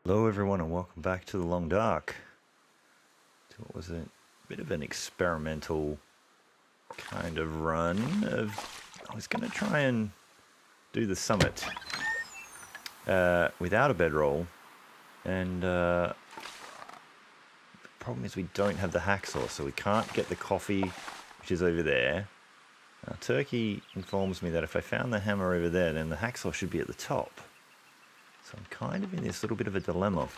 Hello everyone and welcome back to The Long Dark. So what was a bit of an experimental kind of run I was going to try and do the summit without a bedroll, and the problem is we don't have the hacksaw, so we can't get the coffee, which is over there. Turkey informs me that if I found the hammer over there, then the hacksaw should be at the top. So I'm kind of in this little bit of a dilemma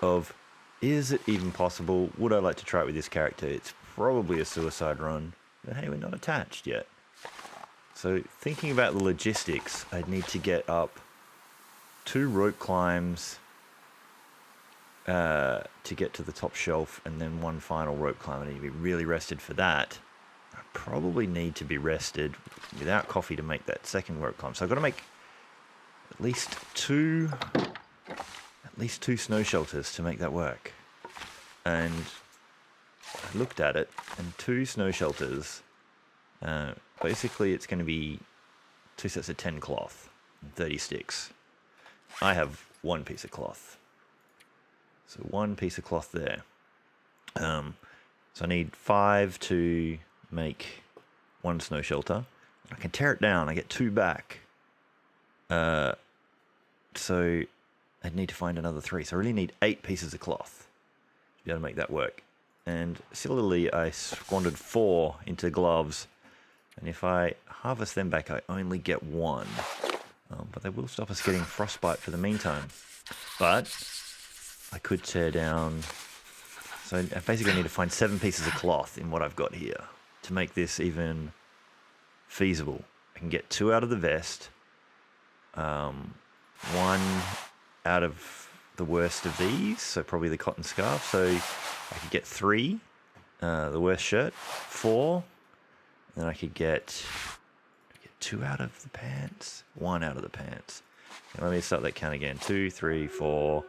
of, is it even possible? Would I like to try it with this character? It's probably a suicide run, but hey, we're not attached yet. So thinking about the logistics, I'd need to get up 2 rope climbs to get to the top shelf, and then 1 final rope climb. I need to be really rested for that. I probably need to be rested without coffee to make that second rope climb. So I've got to make at least two snow shelters to make that work. And I looked at it, and 2 snow shelters, basically it's going to be 2 sets of 10 cloth and 30 sticks. I have 1 piece of cloth, so 1 piece of cloth there. So I need 5 to make 1 snow shelter. I can tear it down, I get 2 back. So I'd need to find another 3. So I really need 8 pieces of cloth to be able to make that work. And similarly, I squandered 4 into gloves. And if I harvest them back, I only get 1. But they will stop us getting frostbite for the meantime. But I could tear down. So I basically need to find 7 pieces of cloth in what I've got here to make this even feasible. I can get 2 out of the vest. 1 out of the worst of these, so probably the cotton scarf. So I could get 3, the worst shirt, 4, and then I could get 2 out of the pants, 1 out of the pants. And let me start that count again. 2, 3, 4,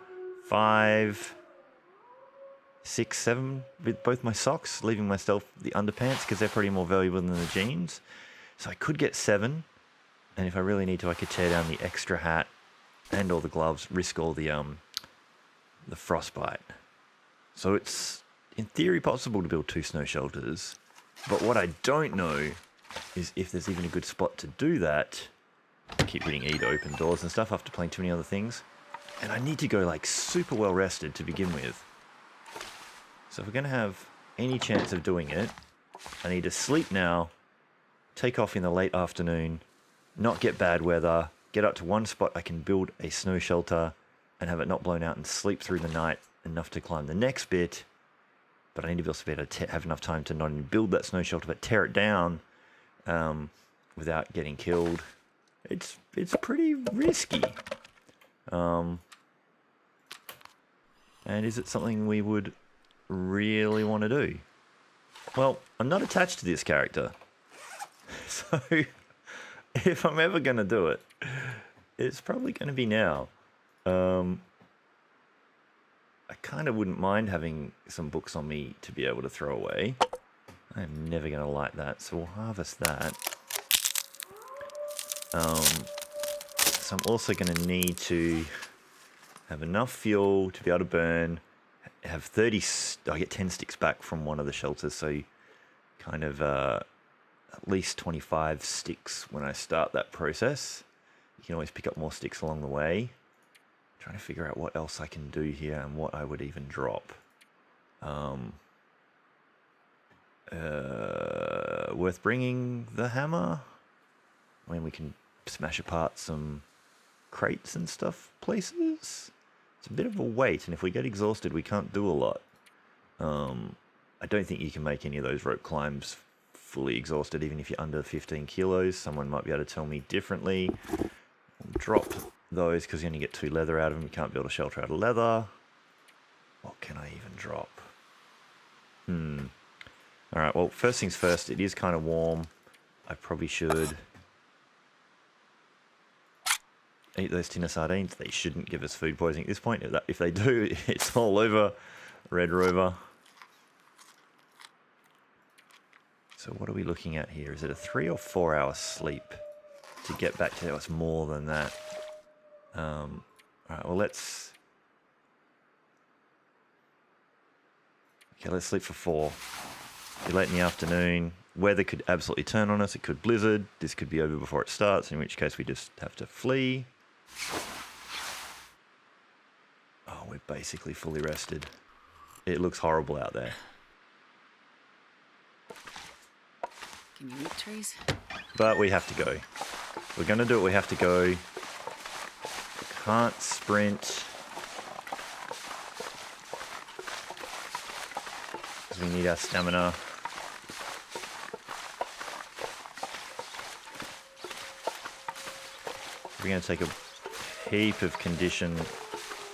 5, 6, 7 with both my socks, leaving myself the underpants because they're pretty more valuable than the jeans. So I could get 7. And if I really need to, I could tear down the extra hat and all the gloves, risk all the frostbite. So it's, in theory, possible to build 2 snow shelters. But what I don't know is if there's even a good spot to do that. I keep hitting E to open doors and stuff after playing too many other things. And I need to go like super well rested to begin with. So if we're going to have any chance of doing it, I need to sleep now, take off in the late afternoon, not get bad weather, get up to 1 spot I can build a snow shelter and have it not blown out, and sleep through the night enough to climb the next bit. But I need to be able to have enough time to not only build that snow shelter but tear it down without getting killed. It's pretty risky. And is it something we would really want to do? Well, I'm not attached to this character. So if I'm ever going to do it, it's probably going to be now. I kind of wouldn't mind having some books on me to be able to throw away. I'm never going to like that, so we'll harvest that. So I'm also going to need to have enough fuel to be able to burn. Have 30. I get 10 sticks back from one of the shelters, so kind of at least 25 sticks when I start that process. You can always pick up more sticks along the way. Trying to figure out what else I can do here and what I would even drop. Worth bringing the hammer? I mean, we can smash apart some crates and stuff places. It's a bit of a weight, and if we get exhausted, we can't do a lot. I don't think you can make any of those rope climbs fully exhausted, even if you're under 15 kilos. Someone might be able to tell me differently. We'll drop those because you only get 2 leather out of them. You can't build a shelter out of leather. What can I even drop? Alright, well, first things first, it is kind of warm. I probably should eat those tin of sardines. They shouldn't give us food poisoning at this point. If they do, it's all over. Red Rover. So what are we looking at here? Is it a 3 or 4 hour sleep to get back to? It's more than that. Alright, well, let's Okay, let's sleep for 4. Be late in the afternoon. Weather could absolutely turn on us. It could blizzard. This could be over before it starts, in which case we just have to flee. Oh, we're basically fully rested. It looks horrible out there. Can you eat trees? But we have to go. We're going to do it. We have to go. Can't sprint. Because we need our stamina. We're going to take a heap of condition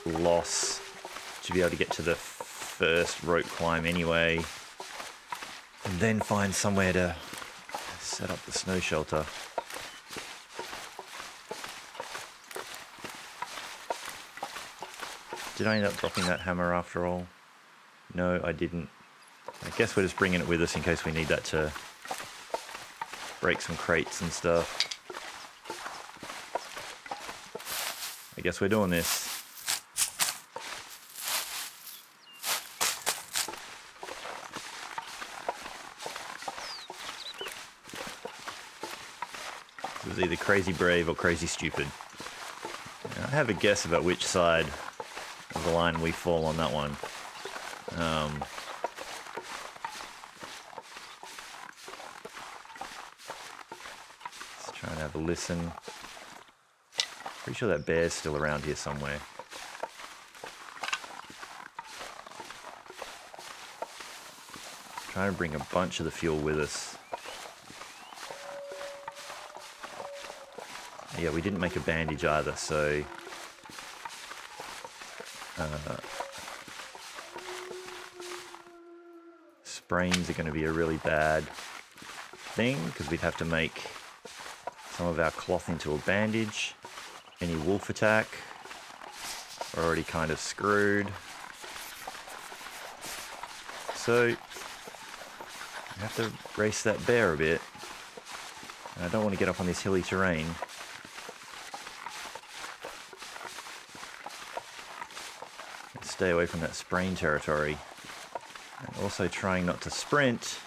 loss to be able to get to the first rope climb anyway. And then find somewhere to set up the snow shelter. Did I end up dropping that hammer after all? No, I didn't. I guess we're just bringing it with us in case we need that to break some crates and stuff. I guess we're doing this. It was either crazy brave or crazy stupid. I have a guess about which side of the line we fall on that one. Let's try and have a listen. Pretty sure that bear's still around here somewhere. Trying to bring a bunch of the fuel with us. Yeah, we didn't make a bandage either, so... sprains are going to be a really bad thing, because we'd have to make some of our cloth into a bandage. Any wolf attack, we're already kind of screwed. So, I have to race that bear a bit. And I don't want to get up on this hilly terrain. Stay away from that sprain territory. And also trying not to sprint,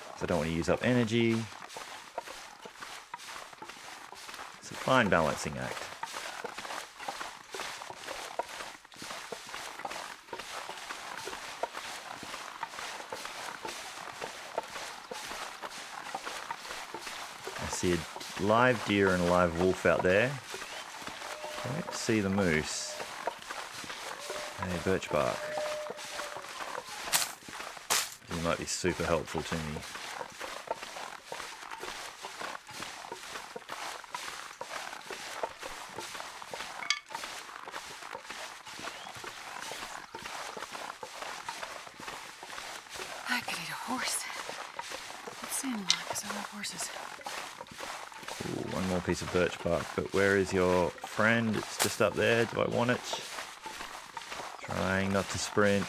because I don't want to use up energy. It's a fine balancing act. I see a live deer and a live wolf out there. I don't see the moose. Hey, birch bark. You might be super helpful to me. I could eat a horse. Let's see because I love horses. Ooh, one more piece of birch bark, but where is your friend? It's just up there. Do I want it? Trying not to sprint.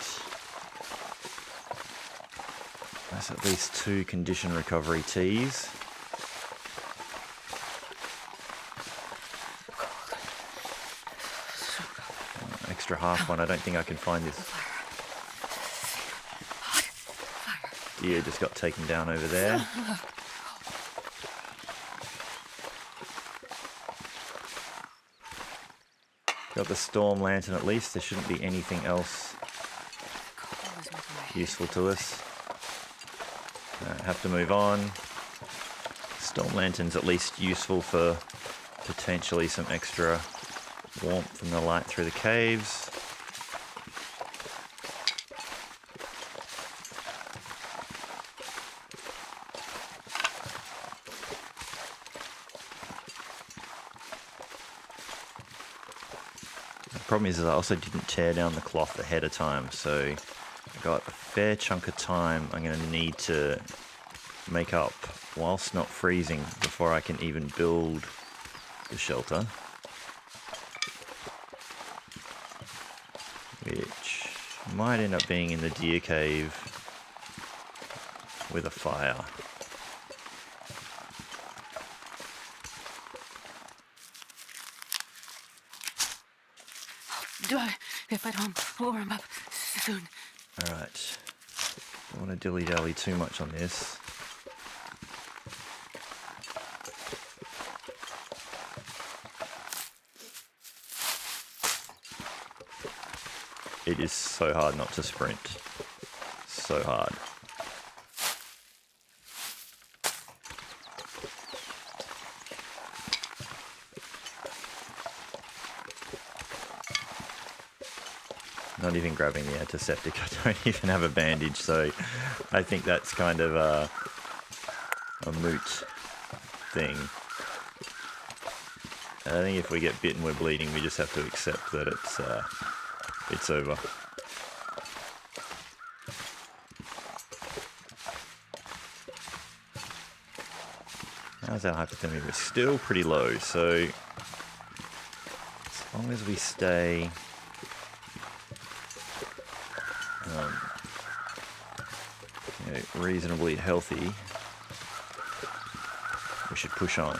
That's at least 2 condition recovery teas. Extra half one. I don't think I can find this. Deer just got taken down over there. Got the storm lantern at least. There shouldn't be anything else useful to us. Have to move on. Storm lantern's at least useful for potentially some extra warmth from the light through the caves. The problem is that I also didn't tear down the cloth ahead of time, so I got a fair chunk of time I'm going to need to make up whilst not freezing before I can even build the shelter. Which might end up being in the deer cave with a fire. If I don't warm up soon. Alright. Don't want to dilly-dally too much on this. It is so hard not to sprint. So hard. Not even grabbing the antiseptic. I don't even have a bandage, so I think that's kind of a moot thing. And I think if we get bitten, we're bleeding. We just have to accept that it's over. How's our hypothermia? We're still pretty low, so as long as we stay reasonably healthy, we should push on.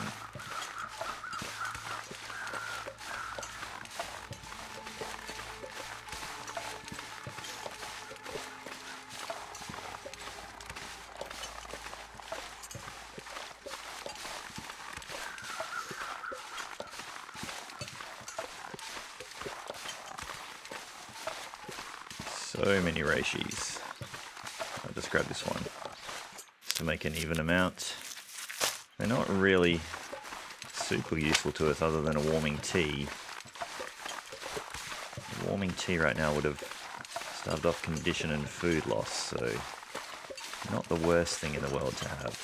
So many reishis. I'll just grab this one to make an even amount. They're not really super useful to us other than a warming tea. A warming tea right now would have starved off condition and food loss, so not the worst thing in the world to have.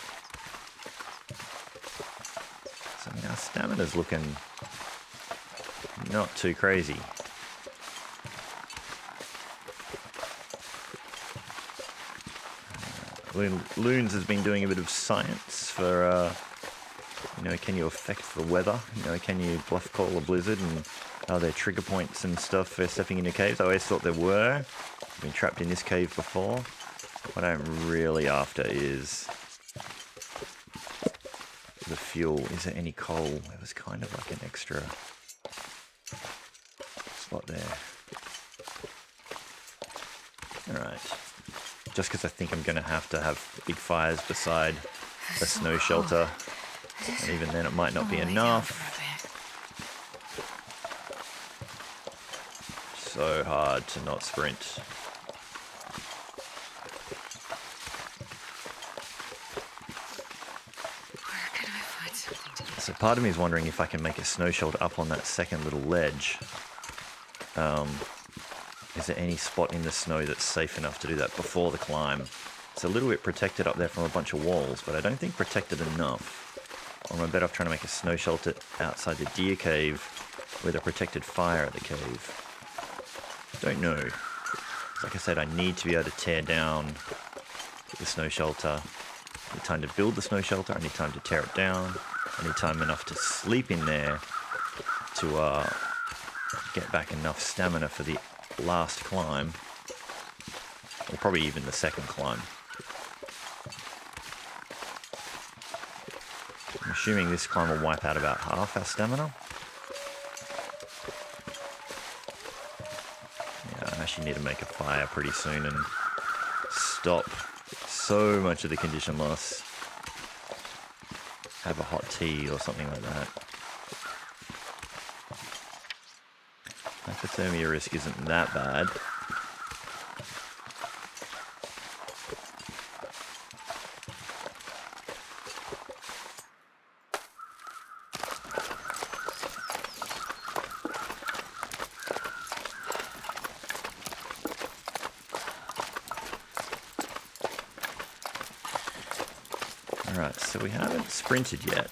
So I mean, our stamina's looking not too crazy. Loons has been doing a bit of science for, can you affect the weather? Can you bluff call a blizzard, and are there trigger points and stuff for stepping into caves? I always thought there were. I've been trapped in this cave before. What I'm really after is the fuel. Is there any coal? There was kind of like an extra spot there. Alright. Just because I think I'm going to have big fires beside a snow shelter. And even then it might not be enough. So hard to not sprint. Where can I find something to do? So part of me is wondering if I can make a snow shelter up on that second little ledge. Is there any spot in the snow that's safe enough to do that before the climb? It's a little bit protected up there from a bunch of walls, but I don't think protected enough. Or am I better off trying to make a snow shelter outside the deer cave with a protected fire at the cave? Don't know. Like I said, I need to be able to tear down the snow shelter. I need time to build the snow shelter. I need time to tear it down. I need time enough to sleep in there to get back enough stamina for the last climb, or probably even the second climb. I'm assuming this climb will wipe out about half our stamina. Yeah, I actually need to make a fire pretty soon and stop so much of the condition loss. Have a hot tea or something like that. Hypothermia risk isn't that bad. Alright, so we haven't sprinted yet.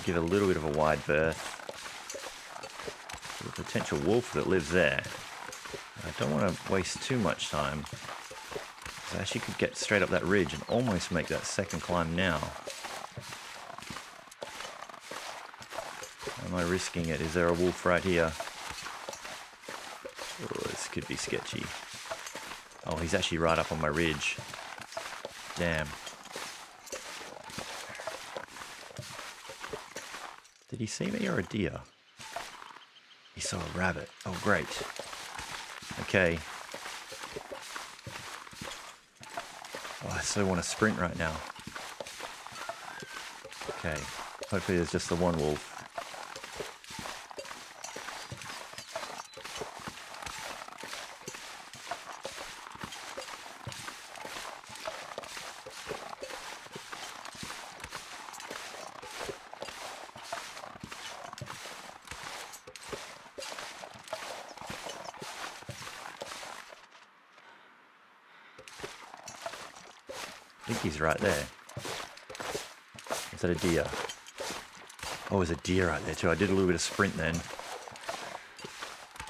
Give a little bit of a wide berth to the potential wolf that lives there. I don't want to waste too much time. I actually could get straight up that ridge and almost make that second climb now. Am I risking it? Is there a wolf right here? Oh, this could be sketchy. Oh, he's actually right up on my ridge. Damn. Did he see me or a deer? He saw a rabbit. Oh, great. Okay. Oh, I so want to sprint right now. Okay. Hopefully there's just the one wolf. I think he's right there. Is that a deer? Oh, there's a deer right there too. I did a little bit of sprint then.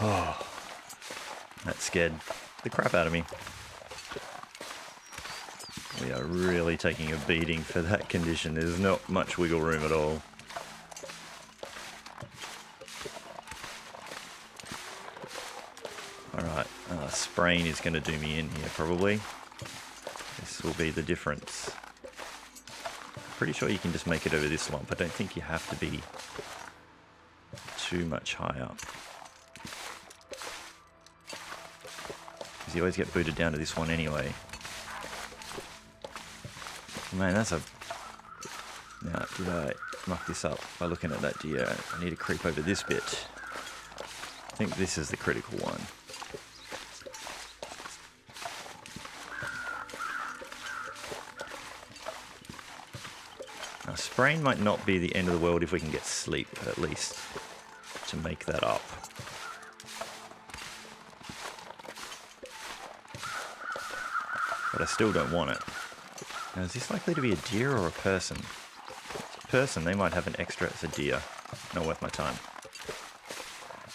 Oh, that scared the crap out of me. We are really taking a beating for that condition. There's not much wiggle room at all. Alright, spraying is going to do me in here probably. This will be the difference. Pretty sure you can just make it over this lump. I don't think you have to be too much high up. Because you always get booted down to this one anyway. Man, that's a... Now, did I muck this up by looking at that deer? I need to creep over this bit. I think this is the critical one. Now, spraying might not be the end of the world if we can get sleep, at least, to make that up. But I still don't want it. Now, is this likely to be a deer or a person? A person, they might have an extra as a deer. Not worth my time.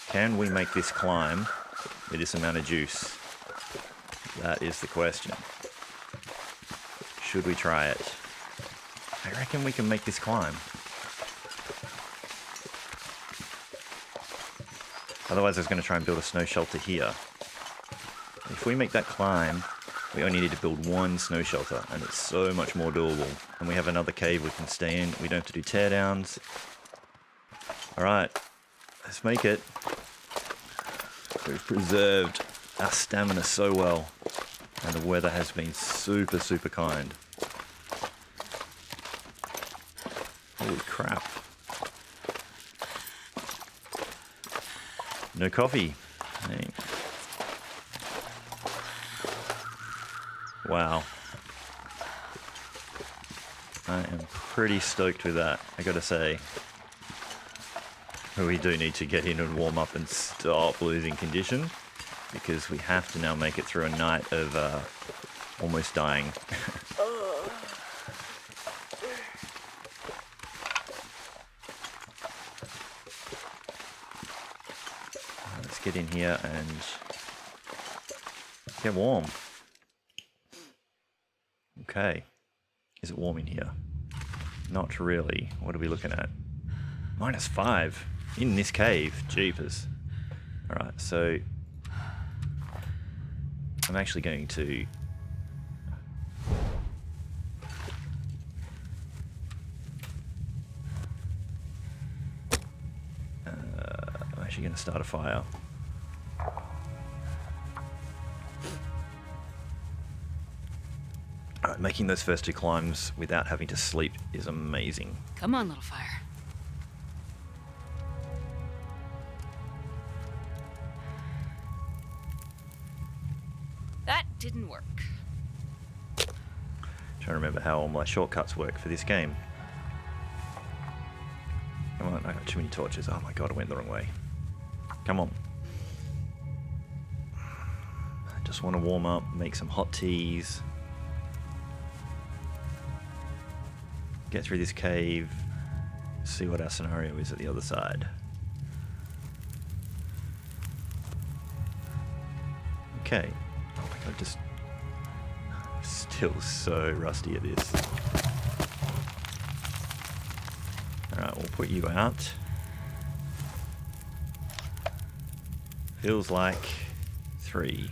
Can we make this climb with this amount of juice? That is the question. Should we try it? I reckon we can make this climb. Otherwise I was going to try and build a snow shelter here. If we make that climb, we only need to build one snow shelter, and it's so much more doable. And we have another cave we can stay in. We don't have to do teardowns. Alright, let's make it. We've preserved our stamina so well, and the weather has been super, super kind. Holy crap. No coffee. Dang. Wow. I am pretty stoked with that, I gotta say. We do need to get in and warm up and stop losing condition, because we have to now make it through a night of almost dying. Let's get in here and get warm. Okay. Is it warm in here? Not really. What are we looking at? -5 in this cave. Jeepers. Alright, so I'm actually going to start a fire. Alright, making those first 2 climbs without having to sleep is amazing. Come on, little fire. That didn't work. Trying to remember how all my shortcuts work for this game. Come on, I got too many torches. Oh my god, I went the wrong way. Come on. I just want to warm up, make some hot teas. Get through this cave, see what our scenario is at the other side. Okay. Oh my god, just still so rusty at this. Alright, we'll put you out. Feels like 3.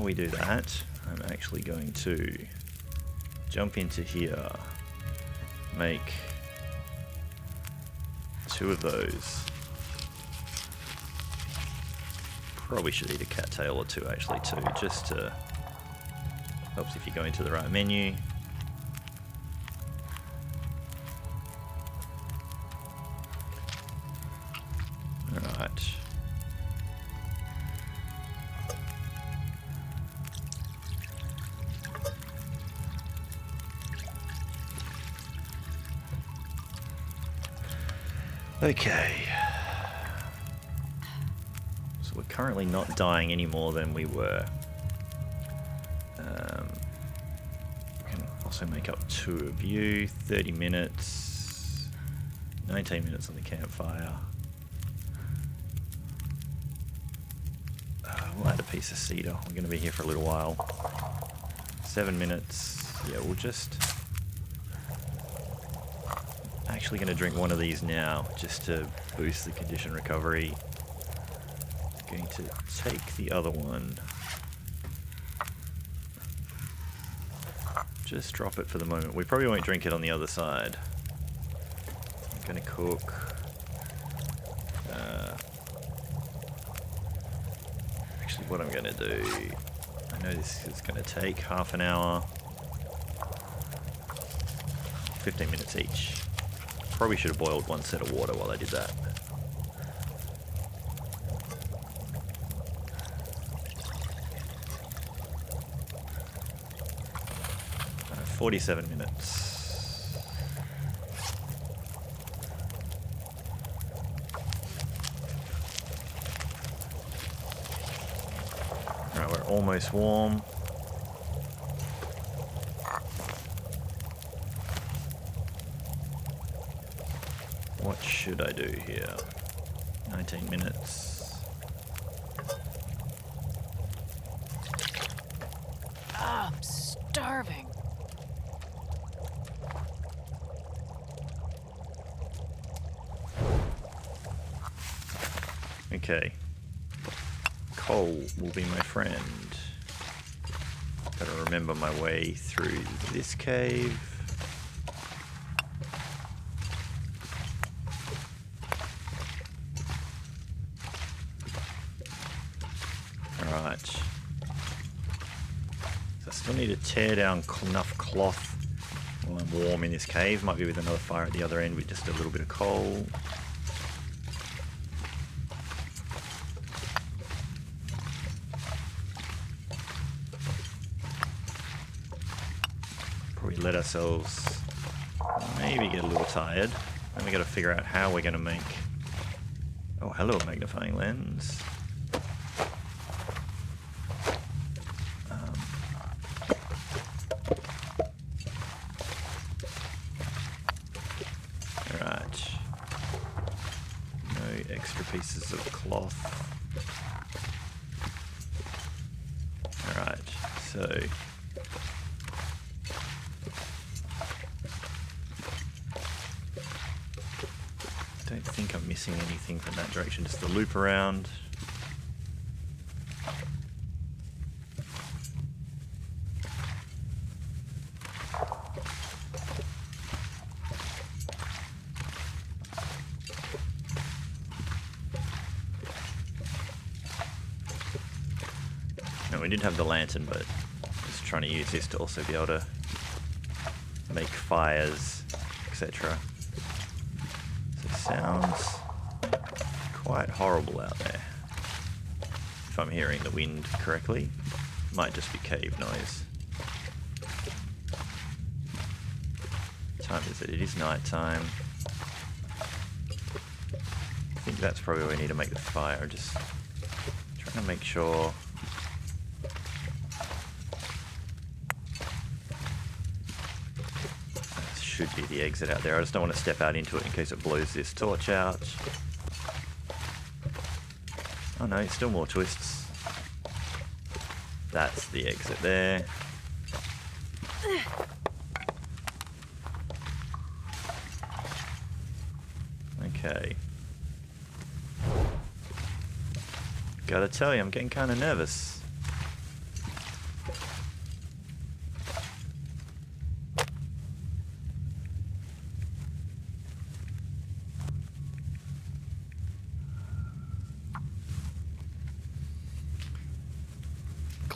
while we do that, I'm actually going to jump into here, make 2 of those. Probably should eat a cattail or 2 actually too, just to helps if you go into the right menu. Alright. Okay. So we're currently not dying any more than we were. We can also make up 2 of you. 30 minutes. 19 minutes on the campfire. We'll add a piece of cedar. We're going to be here for a little while. 7 minutes. Yeah, we'll just... Actually going to drink one of these now, just to boost the condition recovery. Going to take the other one. Just drop it for the moment. We probably won't drink it on the other side. I'm going to cook... Actually, what I'm going to do... I know this is going to take half an hour. 15 minutes each. Probably should have boiled 1 set of water while I did that. 47 minutes. Alright, we're almost warm. What should I do here? 19 minutes. I'm starving. Okay. Coal will be my friend. Gotta remember my way through this cave. Alright. So I still need to tear down enough cloth while I'm warm in this cave. Might be with another fire at the other end with just a little bit of coal. Probably let ourselves maybe get a little tired. Then we got to figure out how we're going to make... Oh, hello, magnifying lens. Alright. No extra pieces of cloth. Alright, so... I don't think I'm missing anything from that direction, just the loop around. No, we did have the lantern, but just trying to use this to also be able to make fires, etc. Sounds quite horrible out there. If I'm hearing the wind correctly, might just be cave noise. What time is it? It is night time. I think that's probably where we need to make the fire. Just trying to make sure. Should be the exit out there. I just don't want to step out into it in case it blows this torch out. Oh no, still more twists. That's the exit there. Okay. Gotta tell you, I'm getting kind of nervous.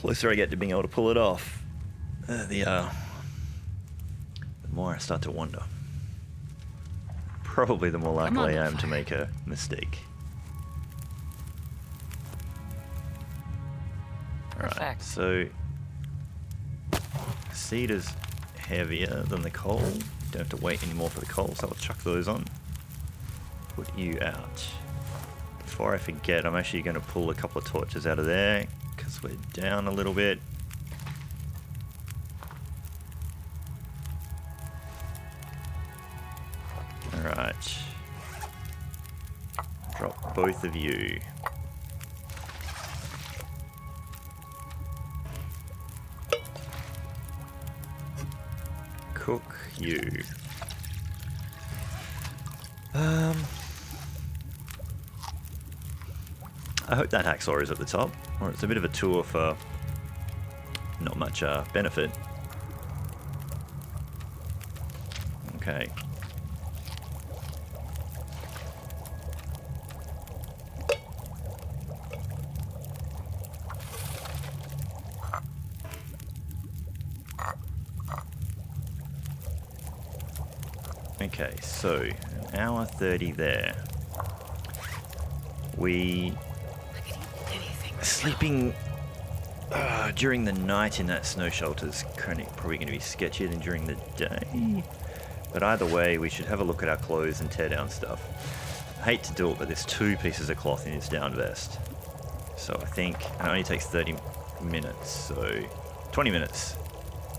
closer I get to being able to pull it off, the more I start to wonder. Probably the more likely I am to make a mistake. Alright, so seed is heavier than the coal. Don't have to wait anymore for the coal, so I'll chuck those on. Put you out. Before I forget, I'm actually going to pull a couple of torches out of there, because we're down a little bit. Alright. Drop both of you. Cook you. I hope that hacksaw is at the top, or it's a bit of a tour for not much benefit. Okay. Okay, so an hour 30 there. We sleeping during the night in that snow shelter is probably going to be sketchier than during the day. But either way, we should have a look at our clothes and tear down stuff. I hate to do it, but there's 2 pieces of cloth in his down vest. So I think it only takes 30 minutes, so 20 minutes.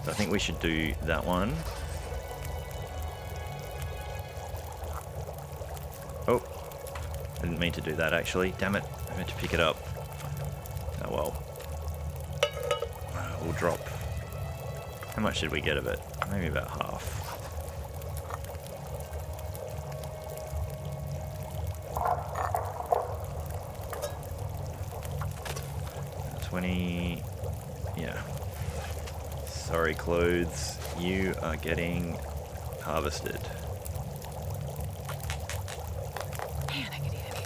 So I think we should do that one. Oh, I didn't mean to do that actually. Damn it, I meant to pick it up. Oh well. We'll drop. How much did we get of it? Maybe about half. $20. Yeah. Sorry, clothes. You are getting harvested. Man, I could eat anything.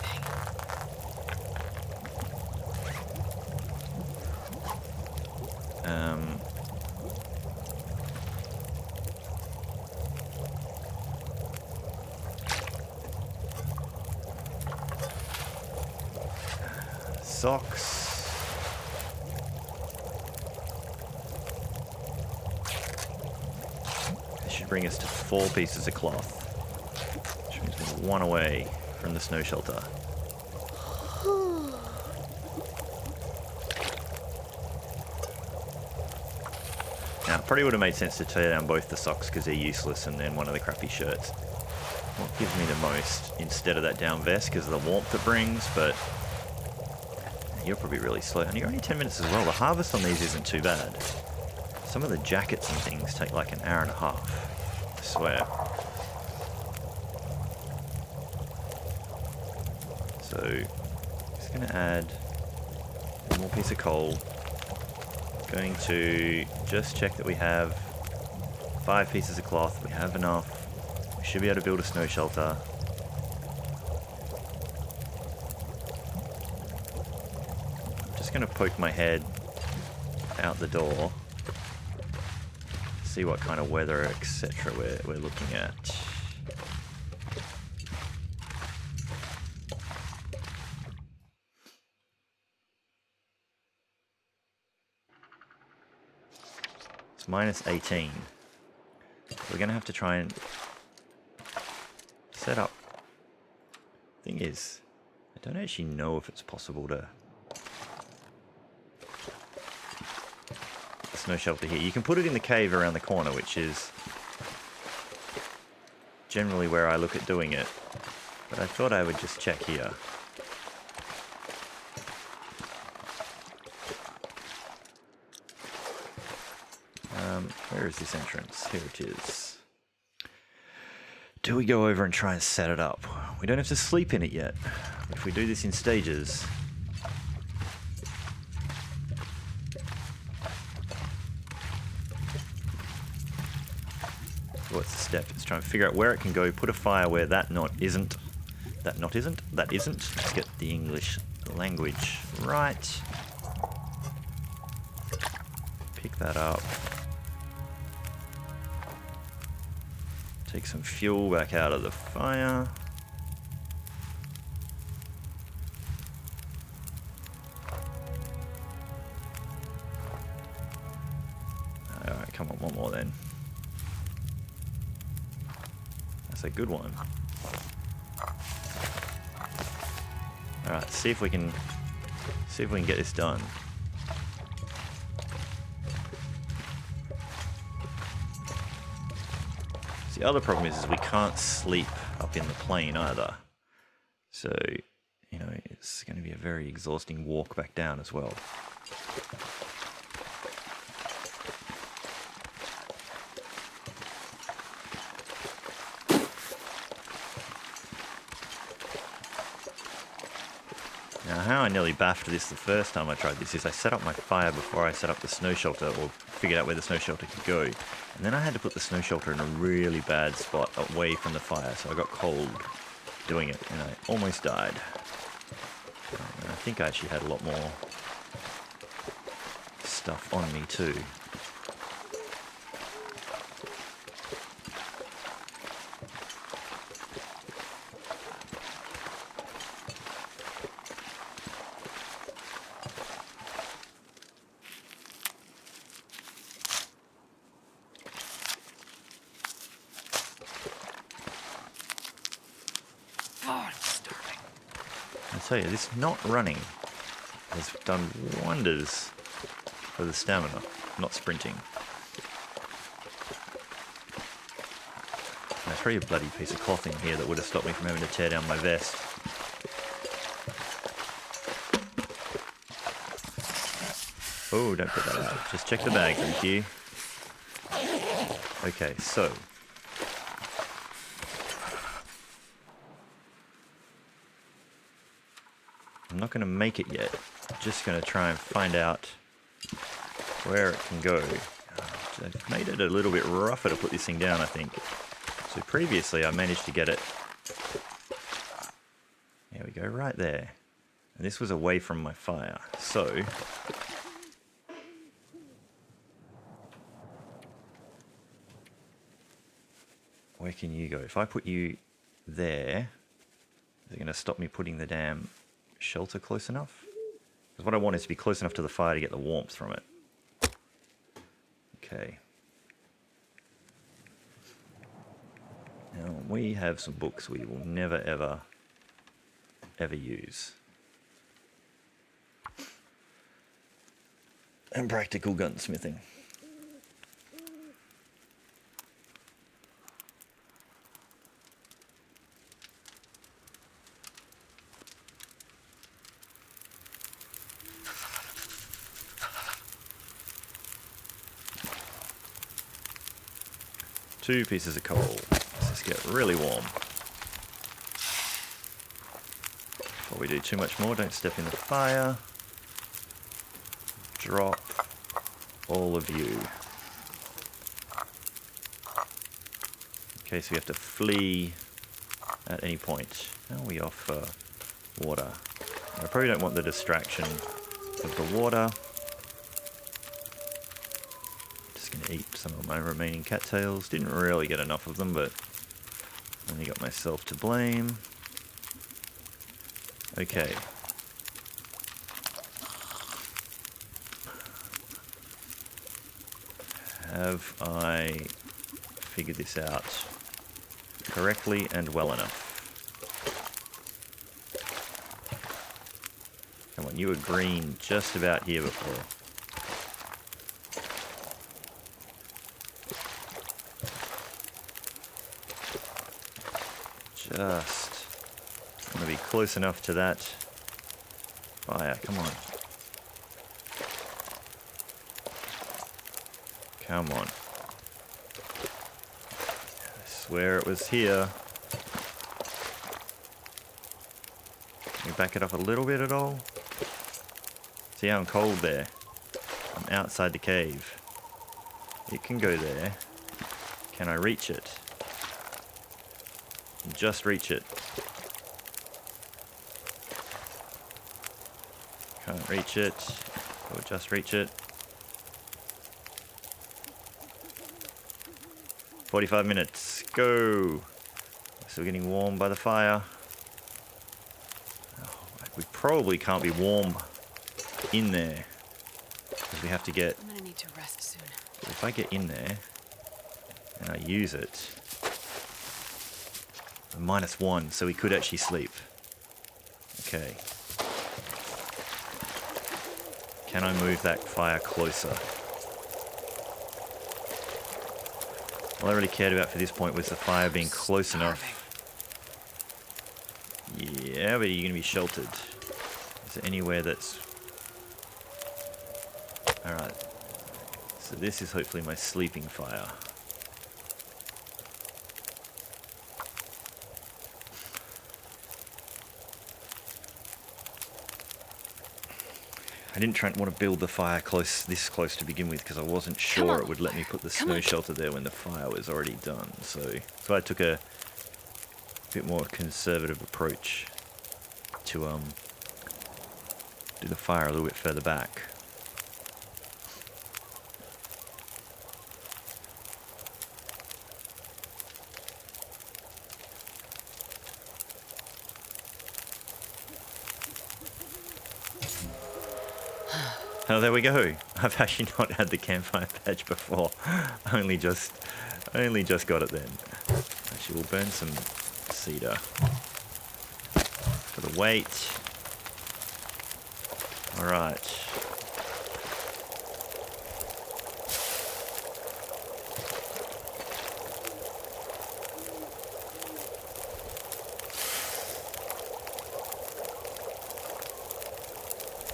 Socks. This should bring us to 4 pieces of cloth. Which means we're 1 away from the snow shelter. Now, it probably would have made sense to tear down both the socks because they're useless, and then one of the crappy shirts. What gives me the most instead of that down vest because of the warmth it brings, but you're probably really slow. And you're only 10 minutes as well. The harvest on these isn't too bad. Some of the jackets and things take like an hour and a half. I swear. So, just going to add one more piece of coal. Going to just check that we have 5 pieces of cloth. We have enough. We should be able to build a snow shelter. I'm just going to poke my head out the door. See what kind of weather, etc. we're looking at. It's minus 18. We're going to have to try and set up. Thing is, I don't actually know if it's possible to snow shelter here. You can put it in the cave around the corner, which is generally where I look at doing it. But I thought I would just check here. Where is this entrance? Here it is. Do we go over and try and set it up? We don't have to sleep in it yet. But if we do this in stages... What's the step? It's trying to figure out where it can go, put a fire where that knot isn't. That knot isn't? That isn't. Let's get the English language right. that up. Take some fuel back out of the fire. Alright, come on, one more then. That's a good one. Alright, see if we can get this done. The other problem is we can't sleep up in the plane either. So, you know, it's going to be a very exhausting walk back down as well. Now, how I nearly baffed this the first time I tried this is I set up my fire before I set up the snow shelter, or figured out where the snow shelter could go. And then I had to put the snow shelter in a really bad spot away from the fire, so I got cold doing it, and I almost died. And I think I actually had a lot more stuff on me too. I tell you, this not running has done wonders for the stamina, not sprinting. There's probably a bloody piece of cloth in here that would have stopped me from having to tear down my vest. Oh, don't put that out. Just check the bag, thank you. Okay, so I'm not going to make it yet. I'm just going to try and find out where it can go. I've made it a little bit rougher to put this thing down, I think. So previously I managed to get it. There we go, right there. And this was away from my fire. So where can you go? If I put you there, is it going to stop me putting the damn shelter close enough? Because what I want is to be close enough to the fire to get the warmth from it. Okay. Now we have some books we will never ever use. And practical gunsmithing. Two pieces of coal. Let's just get really warm. Before we do too much more, don't step in the fire. Drop all of you. Okay, so we have to flee at any point. Now we offer water. I probably don't want the distraction of the water. Eat some of my remaining cattails. Didn't really get enough of them, but only got myself to blame. Okay. Have I figured this out correctly and well enough? Come on, you were green just about here before. Just want to be close enough to that fire. Come on. Come on. I swear it was here. Can you back it up a little bit at all? See how I'm cold there? I'm outside the cave. It can go there. Can I reach it? Just reach it. Can't reach it. Or just reach it. 45 minutes. Go. Still getting warm by the fire. Oh, we probably can't be warm in there. Because we have to get... I'm gonna need to rest soon. If I get in there and I use it... -1, so we could actually sleep. Okay. Can I move that fire closer? All I really cared about for this point was the fire being close enough. Yeah, but you're going to be sheltered. Is there anywhere that's... Alright. So this is hopefully my sleeping fire. I didn't want to build the fire this close to begin with because I wasn't sure it would let me put the snow shelter there when the fire was already done. So I took a bit more conservative approach to do the fire a little bit further back. Oh, there we go. I've actually not had the campfire badge before. I only just got it then. Actually, we'll burn some cedar for the weight. All right.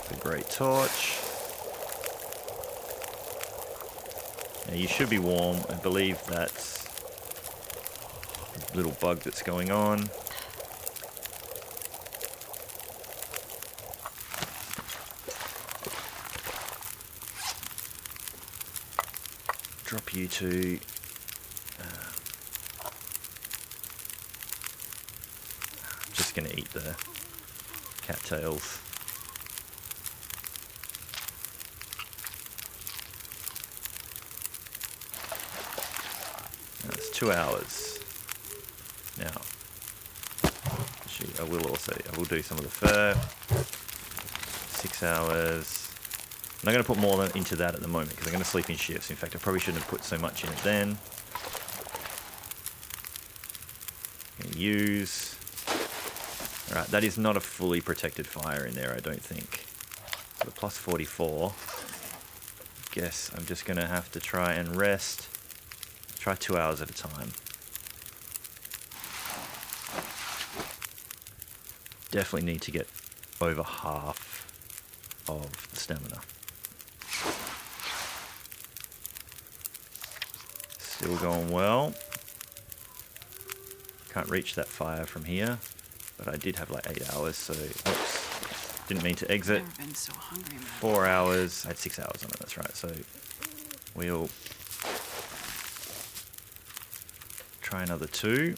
The great torch. Now you should be warm. I believe that's a little bug that's going on. Drop you to... I'm just going to eat the cattails. That's 2 hours. Now, actually, I will do some of the fur. 6 hours. I'm not going to put more into that at the moment because I'm going to sleep in shifts. In fact, I probably shouldn't have put so much in it then. Use. Alright, that is not a fully protected fire in there, I don't think. So plus 44. Guess I'm just going to have to try and rest. Try 2 hours at a time. Definitely need to get over half of the stamina. Still going well. Can't reach that fire from here, but I did have like 8 hours, so oops, didn't mean to exit. I've never been so hungry, 4 hours. I had 6 hours on it. That's right. So we'll try another 2.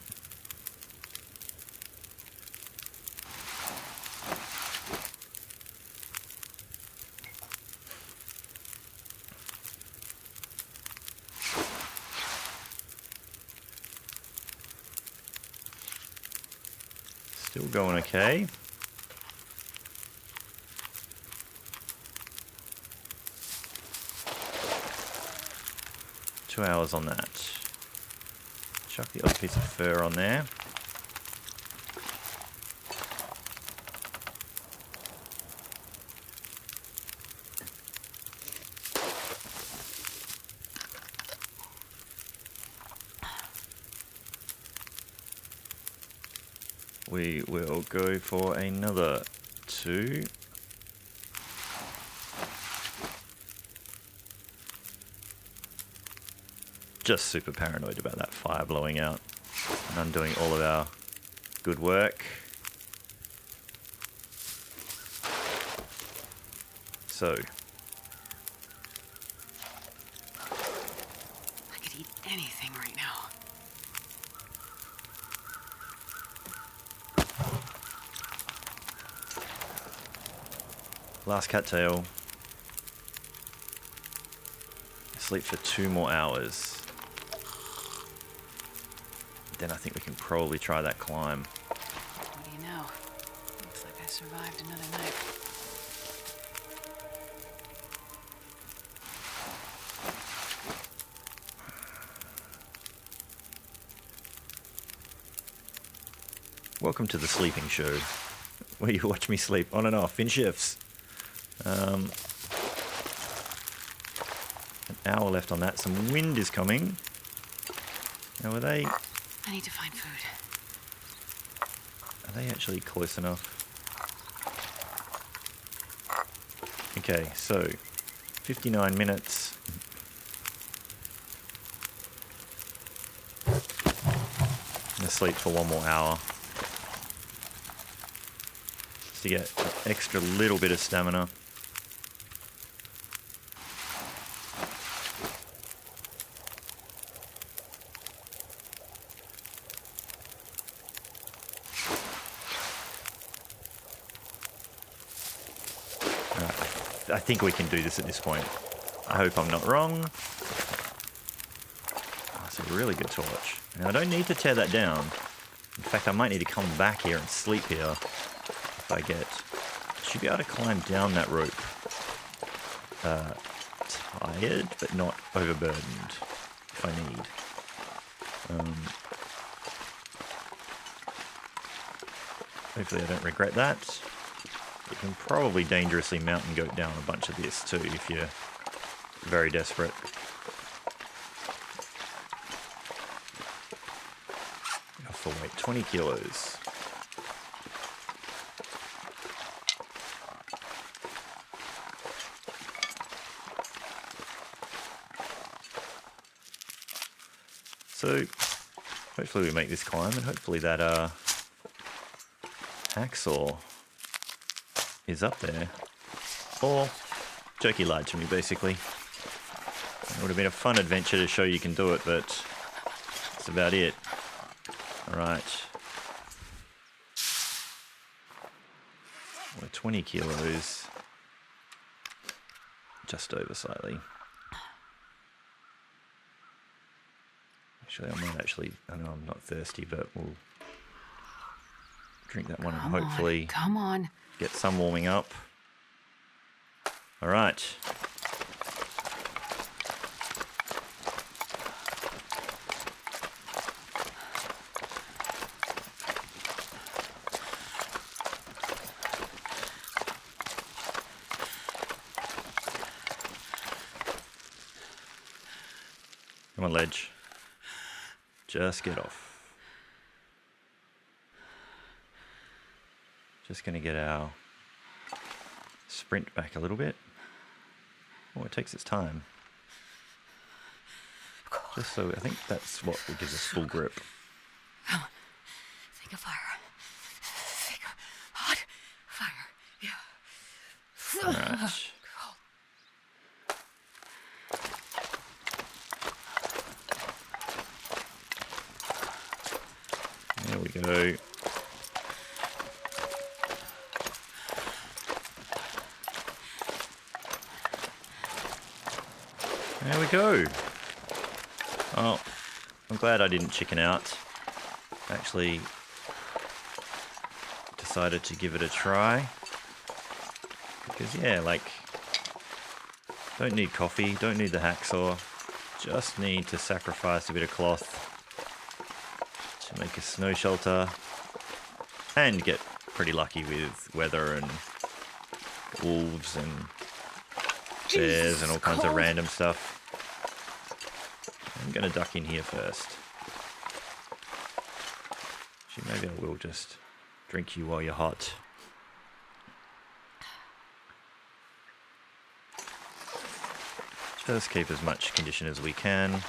Still going okay. Two hours on that. Chuck the other piece of fur on there. We will go for another 2. Just super paranoid about that fire blowing out and undoing all of our good work. So, I could eat anything right now. last cattail. Sleep for 2 more hours. then I think we can probably try that climb. What do you know? Looks like I survived another night. Welcome to the sleeping show, where you watch me sleep on and off in shifts. An hour left on that. Some wind is coming. Now, are they I need to find food. actually close enough? Okay, so 59 minutes. I'm gonna sleep for one more hour. Just to get an extra little bit of stamina. I think we can do this at this point. I hope I'm not wrong. That's a really good torch. Now, I don't need to tear that down. In fact, I might need to come back here and sleep here if I should be able to climb down that rope. Tired, but not overburdened, if I need. Hopefully I don't regret that. You can probably dangerously mountain goat down a bunch of this too if you're very desperate. For weight, 20 kilos. So hopefully we make this climb, and hopefully that hacksaw is up there. Or Jerky lied to me, basically. It would have been a fun adventure to show you can do it, but that's about it. Alright. We're 20 kilos. Just over slightly. Actually, I know I'm not thirsty, but we'll drink that one and hopefully Come on. get some warming up. All right. Come on, Ledge. Just get off. Just going to get our sprint back a little bit. Oh, it takes its time. Just so, I think that's what will give us full grip. Come on. Think of fire. Think of hot fire. Yeah. All right. There we go. There we go. Oh, I'm glad I didn't chicken out. Actually decided to give it a try. Because, yeah, like, don't need coffee, don't need the hacksaw. Just need to sacrifice a bit of cloth to make a snow shelter and get pretty lucky with weather and wolves and bears and all kinds of random stuff. I'm going to duck in here first. Actually, maybe I will just drink you while you're hot. Just keep as much condition as we can.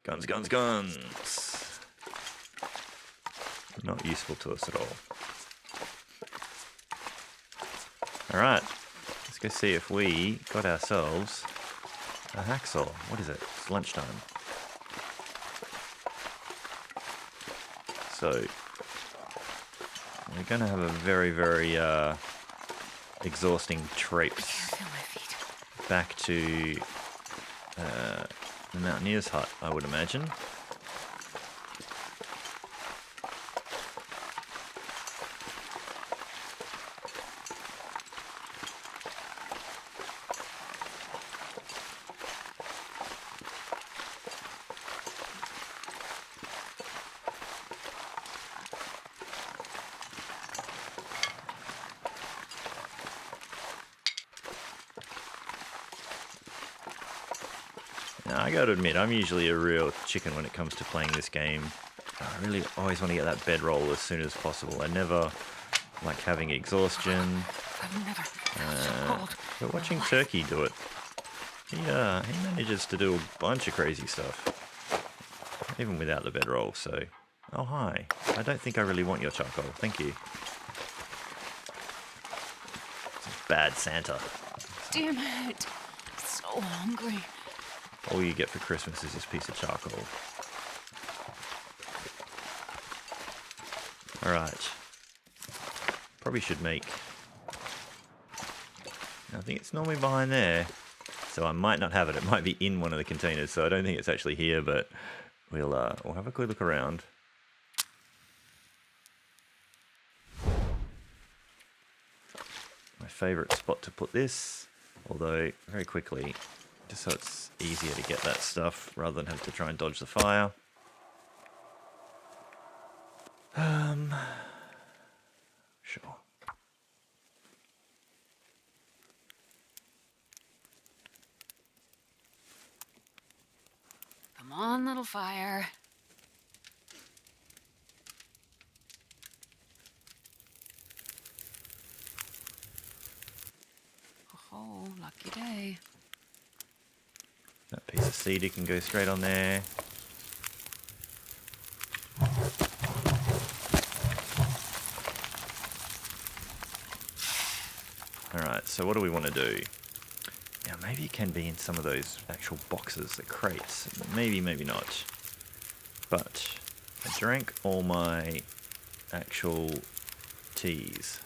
Guns, guns, guns. Not useful to us at all. Alright, let's go see if we got ourselves a hacksaw. What is it? It's lunchtime. So we're going to have a very, very exhausting traipse Feel my feet. back to the mountaineer's hut, I would imagine. Now, I gotta admit, I'm usually a real chicken when it comes to playing this game. I really always want to get that bedroll as soon as possible. I never like having exhaustion. I've never felt so cold. But watching Turkey do it, he manages to do a bunch of crazy stuff, even without the bedroll. So, oh hi, I don't think I really want your charcoal. Thank you. Bad Santa. Damn it. So hungry. All you get for Christmas is this piece of charcoal. Alright. Probably should make... I think it's normally behind there. So I might not have it. It might be in one of the containers. So I don't think it's actually here, but we'll have a quick look around. My favourite spot to put this. Although, very quickly, just so it's easier to get that stuff rather than have to try and dodge the fire. Sure. Come on, little fire. Oh, lucky day. That piece of cedar can go straight on there. Alright, so what do we want to do? Now, maybe it can be in some of those actual boxes, the crates. Maybe, maybe not. But I drank all my actual teas.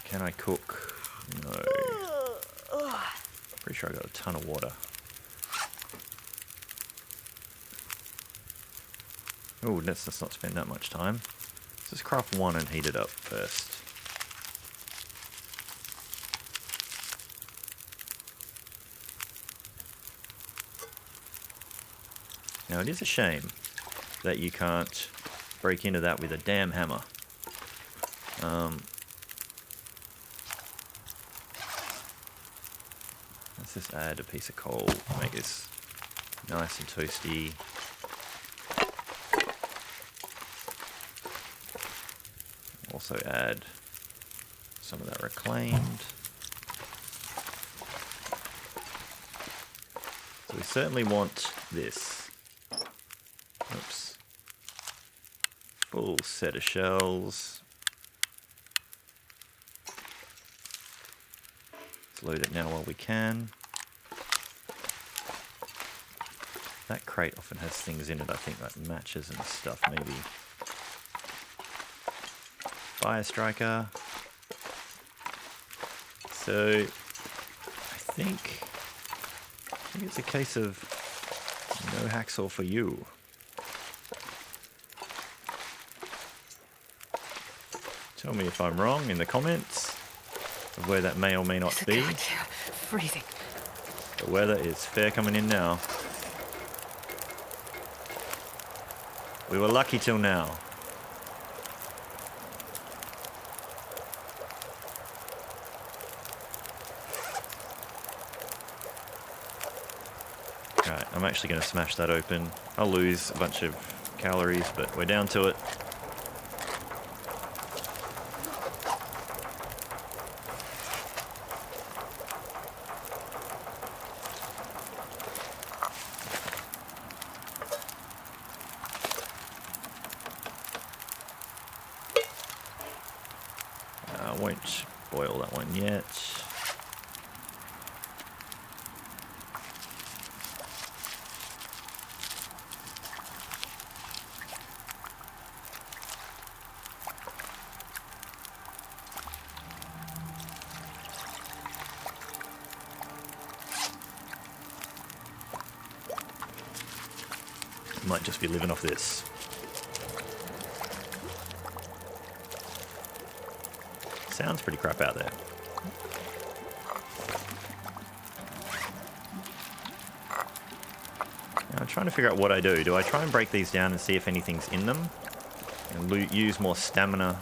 Can I cook? No. Pretty sure I got a ton of water. Oh, let's not spend that much time. Let's just craft one and heat it up first. Now, it is a shame that you can't break into that with a damn hammer. Let's just add a piece of coal, make this nice and toasty. Also add some of that reclaimed. So we certainly want this. Oops. Full set of shells. Let's load it now while we can. That crate often has things in it, I think, like matches and stuff, maybe. Fire striker. So, I think it's a case of no hacksaw for you. Tell me if I'm wrong in the comments of where that may or may not be. God, yeah. Freezing. The weather is fair coming in now. We were lucky till now. Right, I'm actually going to smash that open. I'll lose a bunch of calories, but we're down to it. I won't boil that one yet. Might just be living off this. Sounds pretty crap out there. Now I'm trying to figure out what I do. Do I try and break these down and see if anything's in them? And use more stamina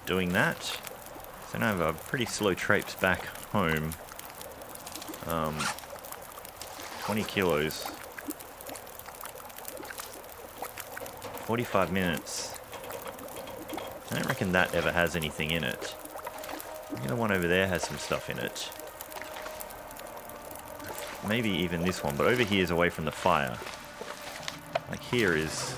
doing that? So now I have a pretty slow traipse back home. 20 kilos. 45 minutes. I don't reckon that ever has anything in it. Maybe the one over there has some stuff in it. Maybe even this one, but over here is away from the fire. Like here is...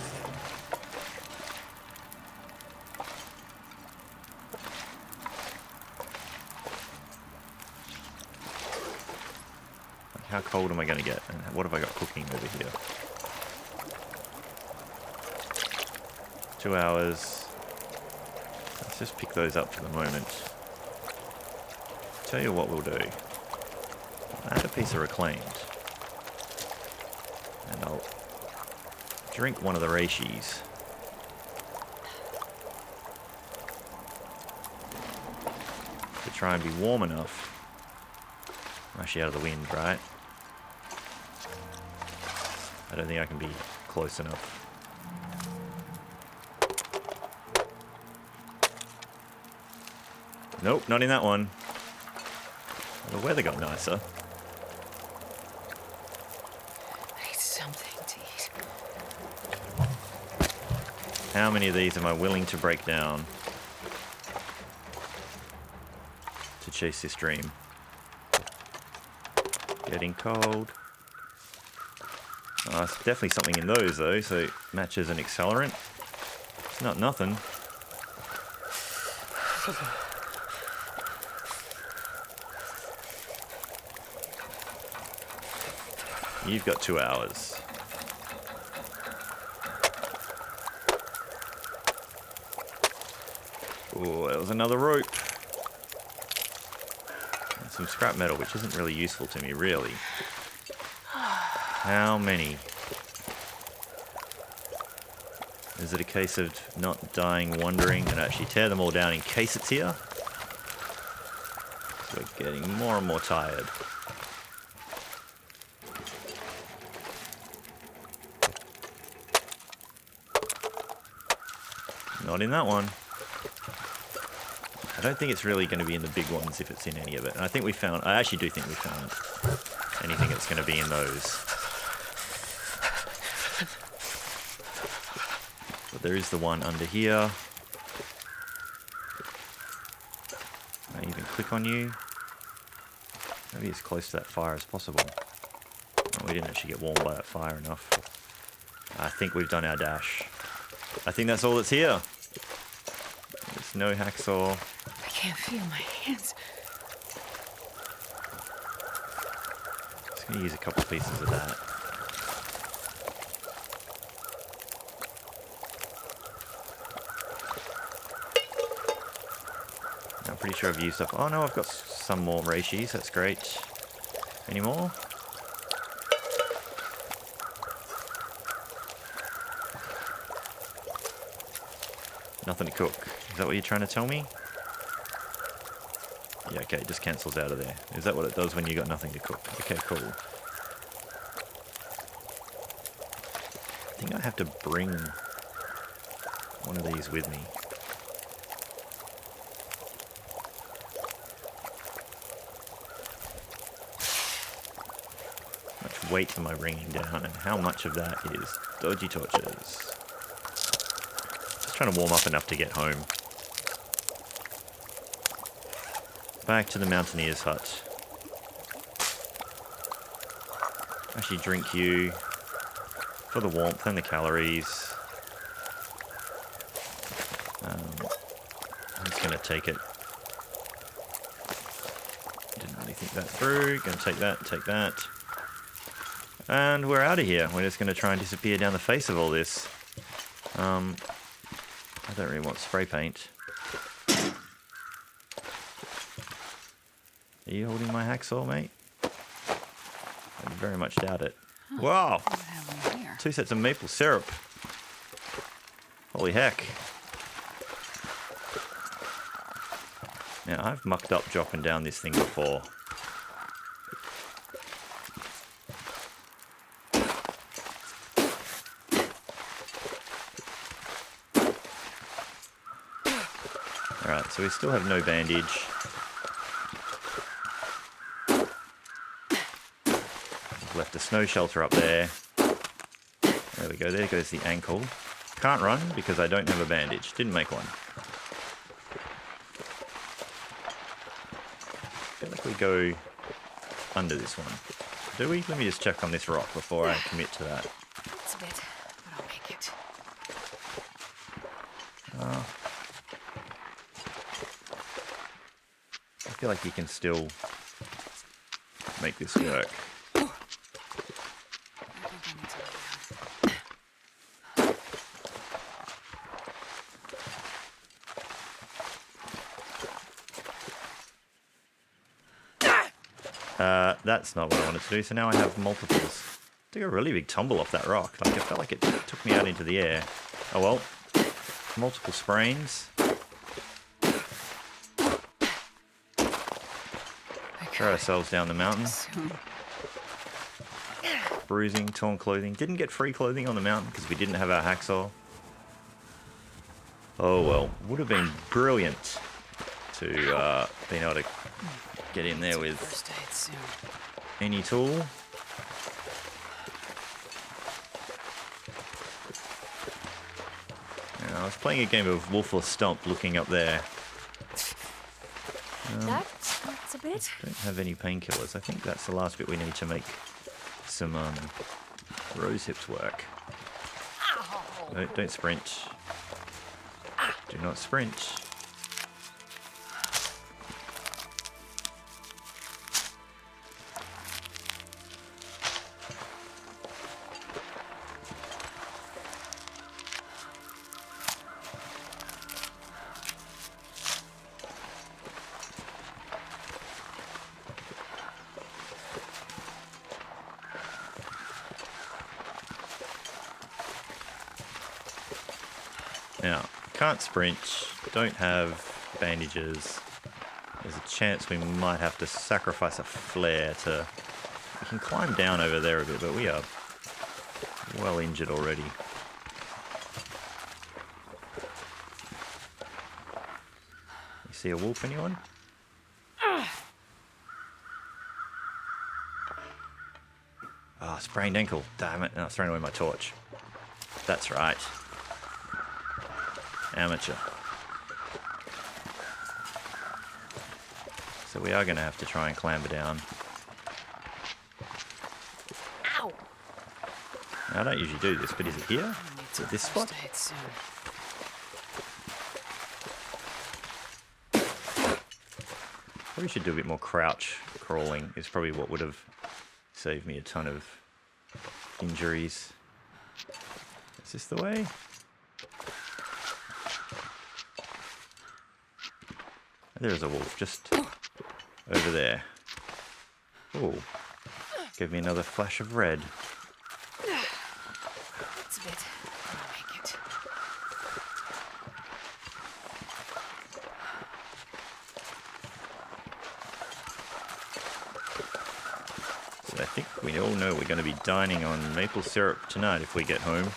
Like how cold am I going to get? And what have I got cooking over here? 2 hours. Let's just pick those up for the moment. Tell you what we'll do. I'll add a piece of reclaimed. And I'll drink one of the reishis. To try and be warm enough. I'm actually out of the wind, right? I don't think I can be close enough. Nope, not in that one. The weather got nicer. I need something to eat. How many of these am I willing to break down to chase this dream? Getting cold. Oh, there's definitely something in those though, so it matches an accelerant. It's not nothing. You've got 2 hours. Oh, that was another rope. And some scrap metal, which isn't really useful to me, really. How many? Is it a case of not dying wondering and actually tear them all down in case it's here? We're getting more and more tired. Not in that one. I don't think it's really going to be in the big ones if it's in any of it. And I think we found... I actually do think we found anything that's going to be in those. But there is the one under here. Can I even click on you? Maybe as close to that fire as possible. Oh, we didn't actually get warmed by that fire enough. I think we've done our dash. I think that's all that's here. There's no hacksaw. I can't feel my hands. Just going to use a couple pieces of that. I'm pretty sure I've used up... Oh no, I've got some more reishis. That's great. Any more? Nothing to cook. Is that what you're trying to tell me? Yeah, okay, it just cancels out of there. Is that what it does when you got nothing to cook? Okay, cool. I think I have to bring one of these with me. How much weight am I bringing down, and how much of that is dodgy torches? Trying to warm up enough to get home. Back to the mountaineer's hut. Actually drink you for the warmth and the calories. I'm just going to take it. Didn't really think that through. Going to take that. And we're out of here. We're just going to try and disappear down the face of all this. I don't really want spray paint. Are you holding my hacksaw, mate? I very much doubt it. Huh. Wow! What do we have in here? 2 sets of maple syrup. Holy heck. Now, I've mucked up dropping down this thing before. Alright, so we still have no bandage. We've left a snow shelter up there. There we go, there goes the ankle. Can't run because I don't have a bandage. Didn't make one. I feel like we go under this one. Do we? Let me just check on this rock before I commit to that. It's a bit, but I'll make it. I feel like you can still make this work. I think I need to lay That's not what I wanted to do, so now I have multiples. Took a really big tumble off that rock. Like, I felt like it took me out into the air. Oh well. Multiple sprains. Throw ourselves down the mountain. Soon. Bruising, torn clothing. Didn't get free clothing on the mountain because we didn't have our hacksaw. Oh well. Would have been brilliant to been able to get in there with First aid soon. any tool. I was playing a game of Wolf or Stomp looking up there. That's a bit. Don't have any painkillers. I think that's the last bit we need to make some rose hips work. Ow. No, don't sprint. Do not sprint. Now, can't sprint, don't have bandages. There's a chance we might have to sacrifice a flare to... We can climb down over there a bit, but we are well injured already. You see a wolf, anyone? Ah, sprained ankle. Damn it, and I've thrown away my torch. That's right. Amateur. So we are going to have to try and clamber down. Ow. Now, I don't usually do this, but is it here? I need Is it this spot? first aid soon. Probably should do a bit more crouch crawling. Is probably what would have saved me a ton of injuries. Is this the way? There's a wolf just over there. Oh, give me another flash of red. It's a bit, but I'll make it. So I think we all know we're going to be dining on maple syrup tonight if we get home.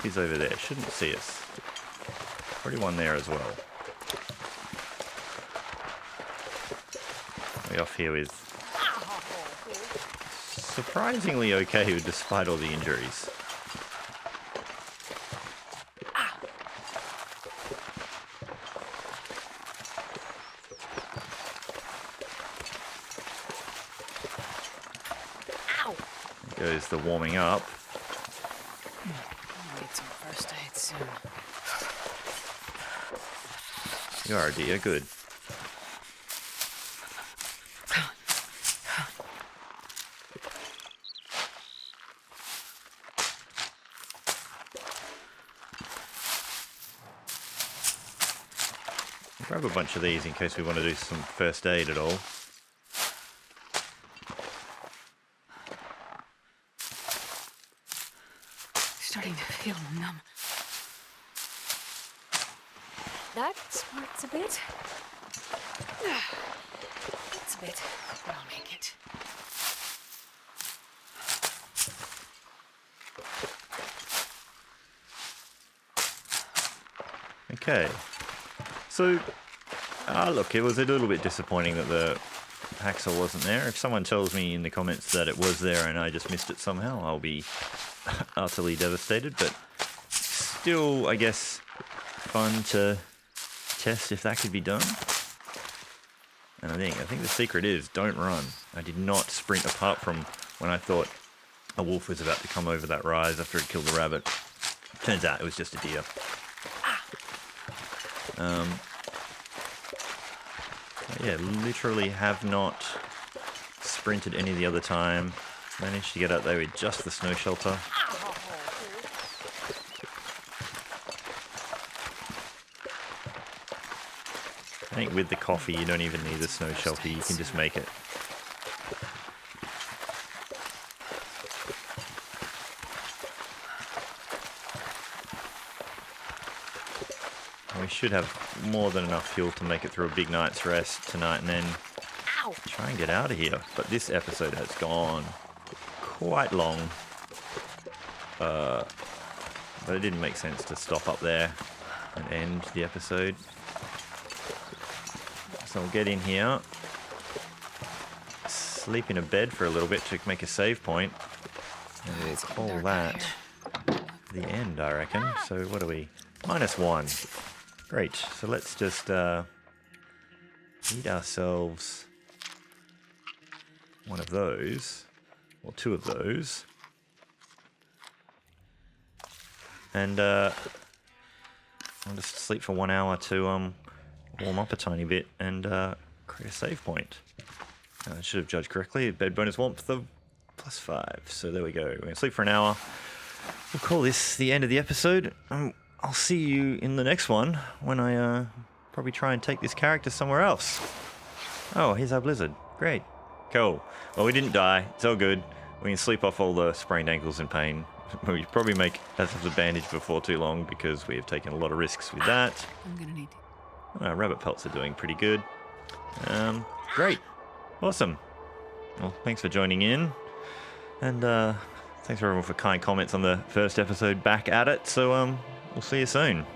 He's over there, shouldn't see us. Already one there as well. Way off here with surprisingly okay despite all the injuries. Ow. There goes the warming up. I need some first aid soon. You are, dear, good. Grab a bunch of these in case we want to do some first aid at all. Starting to feel numb. That smarts a bit. It's a bit, but I'll make it. Okay. So, look, it was a little bit disappointing that the hacksaw wasn't there. If someone tells me in the comments that it was there and I just missed it somehow, I'll be utterly devastated. But still, I guess, fun to test if that could be done. And I think the secret is don't run. I did not sprint apart from when I thought a wolf was about to come over that rise after it killed the rabbit. Turns out it was just a deer. Yeah, literally have not sprinted any of the other time. Managed to get out there with just the snow shelter. I think with the coffee you don't even need the snow shelter, you can just make it. We should have more than enough fuel to make it through a big night's rest tonight and then try and get out of here. But this episode has gone quite long. But it didn't make sense to stop up there and end the episode. So I'll get in here, sleep in a bed for a little bit to make a save point, and we'll call that the end, I reckon. So what are we? -1. Great. So let's just eat ourselves one of those, or 2 of those, and I'll just sleep for 1 hour to warm up a tiny bit and create a save point. I should have judged correctly. Bed bonus warmth of +5. So there we go. We're going to sleep for an hour. We'll call this the end of the episode. I'll see you in the next one when I probably try and take this character somewhere else. Oh, here's our blizzard. Great. Cool. Well, we didn't die. It's all good. We can sleep off all the sprained ankles and pain. We probably make as a bandage before too long because we have taken a lot of risks with that. I'm gonna need to. Rabbit pelts are doing pretty good. Great. Awesome. Well, thanks for joining in. And thanks for everyone for kind comments on the first episode. Back at it. So we'll see you soon.